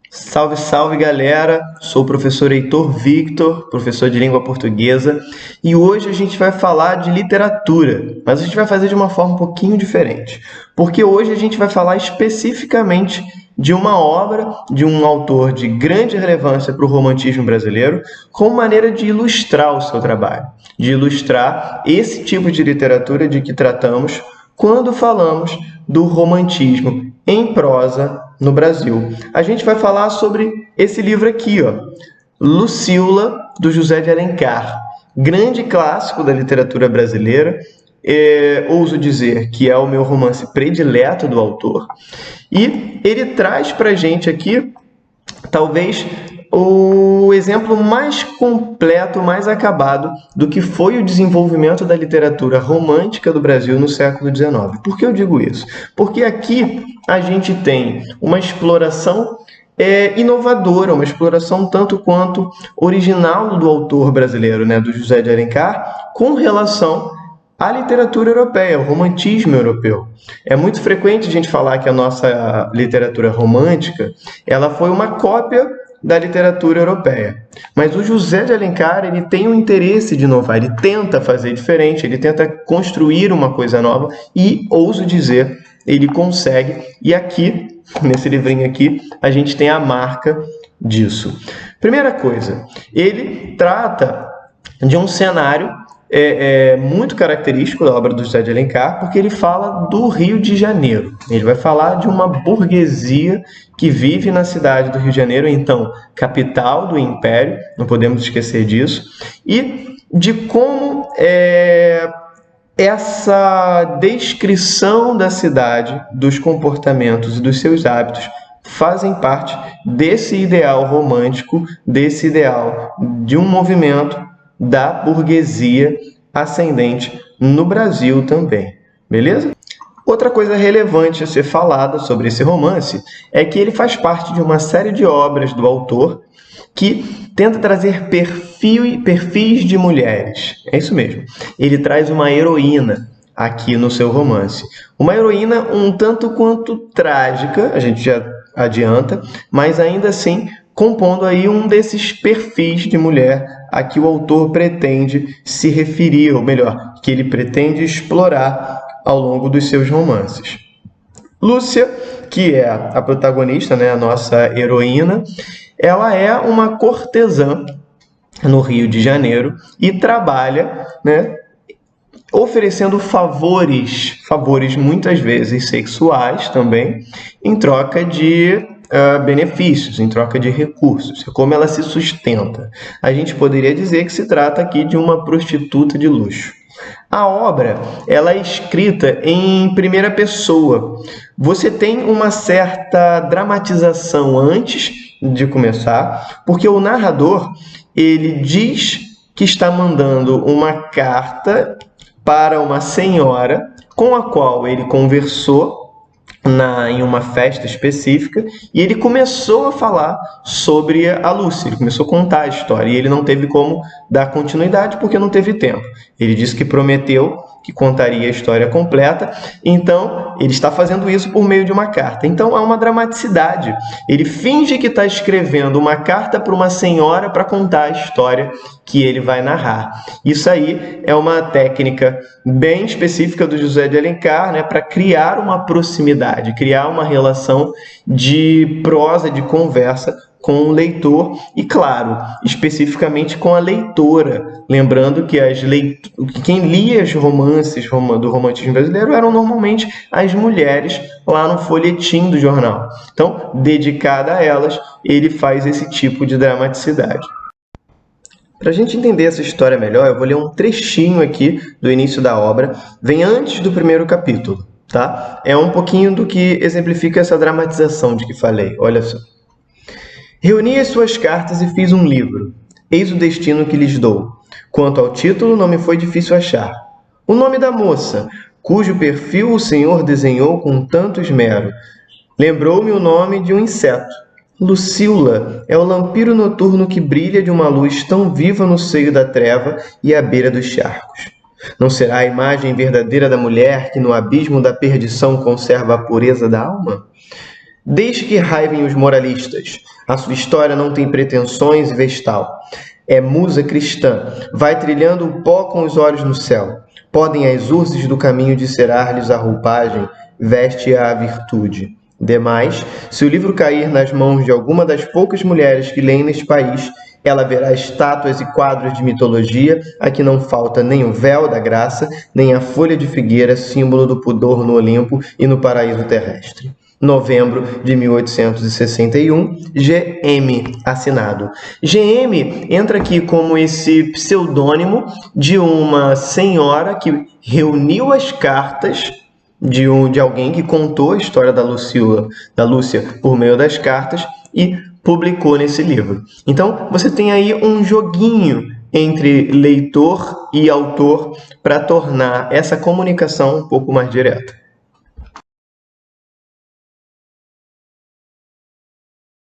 Salve, salve galera! Sou o professor Heitor Victor, professor de língua portuguesa, e hoje a gente vai falar de literatura, mas a gente vai fazer de uma forma um pouquinho diferente, porque hoje a gente vai falar especificamente de uma obra de um autor de grande relevância para o romantismo brasileiro, como maneira de ilustrar o seu trabalho, de ilustrar esse tipo de literatura de que tratamos quando falamos do romantismo em prosa no Brasil. A gente vai falar sobre esse livro aqui, ó, Lucíula, do José de Alencar, grande clássico da literatura brasileira. Ouso dizer que é o meu romance predileto do autor. E ele traz para a gente aqui, talvez, o exemplo mais completo, mais acabado do que foi o desenvolvimento da literatura romântica do Brasil no século XIX. Por que eu digo isso? Porque aqui a gente tem uma exploração inovadora, uma exploração tanto quanto original do autor brasileiro, né, do José de Alencar, com relação à literatura europeia, ao romantismo europeu. É muito frequente a gente falar que a nossa literatura romântica ela foi uma cópia da literatura europeia. Mas o José de Alencar ele tem um interesse de inovar, ele tenta fazer diferente, ele tenta construir uma coisa nova e, ouso dizer, ele consegue. E aqui, nesse livrinho aqui, a gente tem a marca disso. Primeira coisa, ele trata de um cenário muito característico da obra do José de Alencar, porque ele fala do Rio de Janeiro. Ele vai falar de uma burguesia que vive na cidade do Rio de Janeiro, então, capital do Império, não podemos esquecer disso, e de como essa descrição da cidade, dos comportamentos e dos seus hábitos fazem parte desse ideal romântico, desse ideal de um movimento da burguesia ascendente no Brasil também, beleza? Outra coisa relevante a ser falada sobre esse romance é que ele faz parte de uma série de obras do autor que tenta trazer perfis de mulheres. É isso mesmo. Ele traz uma heroína aqui no seu romance. Uma heroína um tanto quanto trágica, a gente já adianta, mas ainda assim compondo aí um desses perfis de mulher a que o autor pretende se referir, ou melhor, que ele pretende explorar ao longo dos seus romances. Lúcia, que é a protagonista, né, a nossa heroína, ela é uma cortesã no Rio de Janeiro e trabalha, né, oferecendo favores muitas vezes sexuais também, em troca de benefícios, em troca de recursos, como ela se sustenta. A gente poderia dizer que se trata aqui de uma prostituta de luxo. A obra ela é escrita em primeira pessoa. Você tem uma certa dramatização antes de começar, porque o narrador ele diz que está mandando uma carta para uma senhora com a qual ele conversou em uma festa específica, e ele começou a falar sobre a Lúcia, ele começou a contar a história, e ele não teve como dar continuidade porque não teve tempo. Ele disse que prometeu que contaria a história completa, então ele está fazendo isso por meio de uma carta. Então há uma dramaticidade. Ele finge que está escrevendo uma carta para uma senhora para contar a história que ele vai narrar. Isso aí é uma técnica bem específica do José de Alencar, né, para criar uma proximidade, criar uma relação de prosa, de conversa com o leitor e, claro, especificamente com a leitora. Lembrando que quem lia os romances do romantismo brasileiro eram normalmente as mulheres lá no folhetim do jornal. Então, dedicada a elas, ele faz esse tipo de dramaticidade. Para a gente entender essa história melhor, eu vou ler um trechinho aqui do início da obra, vem antes do primeiro capítulo, tá? É um pouquinho do que exemplifica essa dramatização de que falei, olha só. Reuni as suas cartas e fiz um livro. Eis o destino que lhes dou. Quanto ao título, não me foi difícil achar. O nome da moça, cujo perfil o Senhor desenhou com tanto esmero. Lembrou-me o nome de um inseto. Lucíula é o lampiro noturno que brilha de uma luz tão viva no seio da treva e à beira dos charcos. Não será a imagem verdadeira da mulher que no abismo da perdição conserva a pureza da alma? Deixe que raivem os moralistas. A sua história não tem pretensões e vestal. É musa cristã, vai trilhando o pó com os olhos no céu. Podem as urzes do caminho dicerar-lhes a roupagem, veste-a a virtude. Demais, se o livro cair nas mãos de alguma das poucas mulheres que leem neste país, ela verá estátuas e quadros de mitologia, a que não falta nem o véu da graça, nem a folha de figueira, símbolo do pudor no Olimpo e no paraíso terrestre. Novembro de 1861, GM, assinado. GM entra aqui como esse pseudônimo de uma senhora que reuniu as cartas de alguém que contou a história da Lúcia por meio das cartas e publicou nesse livro. Então, você tem aí um joguinho entre leitor e autor para tornar essa comunicação um pouco mais direta.